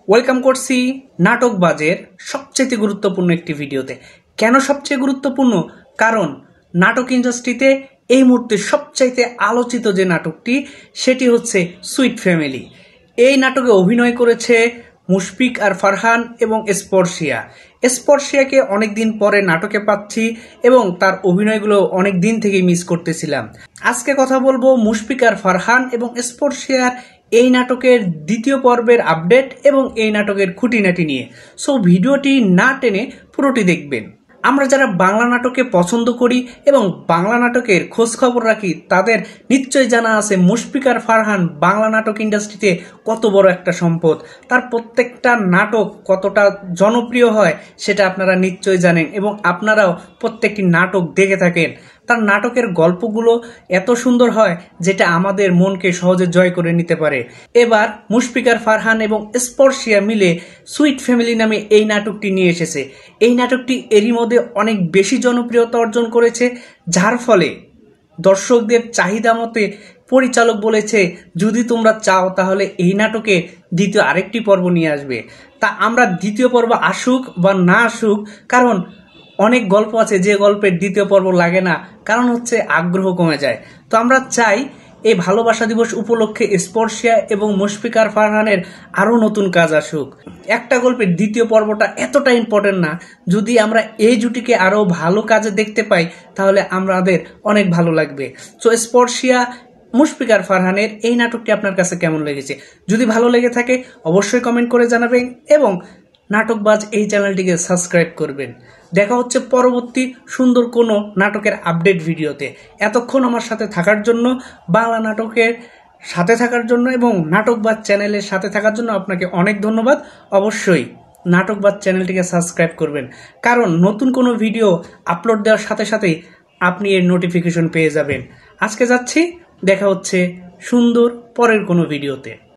Welcome করছি নাটকবাজের সবচেয়ে গুরুত্বপূর্ণ একটি ভিডিওতে। কেন সবচেয়ে গুরুত্বপূর্ণ? কারণ নাটক ইন্ডাস্ট্রিতে এই মুহূর্তে সবচাইতে আলোচিত যে নাটকটি সেটি হচ্ছে সুইট ফ্যামিলি। এই নাটকে অভিনয় করেছে মুশফিক আর ফারহান এবং স্পর্শিয়া। স্পর্শিয়াকে অনেক দিন পরে নাটকে পাচ্ছি এবং তার অভিনয়গুলো অনেক দিন থেকে মিস করতেছিলাম। আজকে কথা বলবো মুশফিক আর ফারহান এবং স্পর্শিয়ার এই নাটকের দ্বিতীয় পর্বের আপডেট এবং এই নাটকের খুঁটিনাটি নিয়ে। সো ভিডিওটি না টেনে পুরোটি দেখবেন। আমরা যারা বাংলা নাটকে পছন্দ করি এবং বাংলা নাটকের খোঁজ খবর রাখি তাদের নিশ্চয়ই জানা আছে মুশফিক আর ফারহান বাংলা নাটক ইন্ডাস্ট্রিতে কত বড় একটা সম্পদ। তার প্রত্যেকটা নাটক কতটা জনপ্রিয় হয় সেটা আপনারা নিশ্চয়ই জানেন এবং আপনারাও প্রত্যেকটি নাটক দেখে থাকেন। তার নাটকের গল্পগুলো এত সুন্দর হয় যেটা আমাদের মনকে সহজে জয় করে নিতে পারে। এবার মুশফিক আর ফারহান এবং স্পর্শিয়া মিলে সুইট ফ্যামিলি নামে এই নাটকটি নিয়ে এসেছে। এই নাটকটি এরই মধ্যে অনেক বেশি জনপ্রিয়তা অর্জন করেছে, যার ফলে দর্শকদের চাহিদা মতে পরিচালক বলেছে যদি তোমরা চাও তাহলে এই নাটকে দ্বিতীয় আরেকটি পর্ব নিয়ে আসবে। তা আমরা দ্বিতীয় পর্ব আসুক বা না আসুক, কারণ অনেক গল্প আছে যে গল্পের দ্বিতীয় পর্ব লাগে না, কারণ হচ্ছে আগ্রহ কমে যায়। তো আমরা চাই এই ভালোবাসা দিবস উপলক্ষে স্পর্শিয়া এবং মুশফিক আর ফারহানের আরও নতুন কাজ আসুক। একটা গল্পের দ্বিতীয় পর্বটা এতটা ইম্পর্টেন্ট না, যদি আমরা এই জুটিকে আরও ভালো কাজে দেখতে পাই তাহলে আমাদের অনেক ভালো লাগবে। সো স্পর্শিয়া মুশফিক আর ফারহানের এই নাটকটি আপনার কাছে কেমন লেগেছে? যদি ভালো লেগে থাকে অবশ্যই কমেন্ট করে জানাবেন এবং নাটকবাজ এই চ্যানেলটিকে সাবস্ক্রাইব করবেন। দেখা হচ্ছে পরবর্তী সুন্দর কোনো নাটকের আপডেট ভিডিওতে। এতক্ষণ আমার সাথে থাকার জন্য, বাংলা নাটকের সাথে থাকার জন্য এবং নাটকবাজ চ্যানেলের সাথে থাকার জন্য আপনাকে অনেক ধন্যবাদ। অবশ্যই নাটকবাজ চ্যানেলটিকে সাবস্ক্রাইব করবেন, কারণ নতুন কোনো ভিডিও আপলোড দেওয়ার সাথে সাথেই আপনি এর নোটিফিকেশন পেয়ে যাবেন। আজকে যাচ্ছি, দেখা হচ্ছে সুন্দর পরের কোনো ভিডিওতে।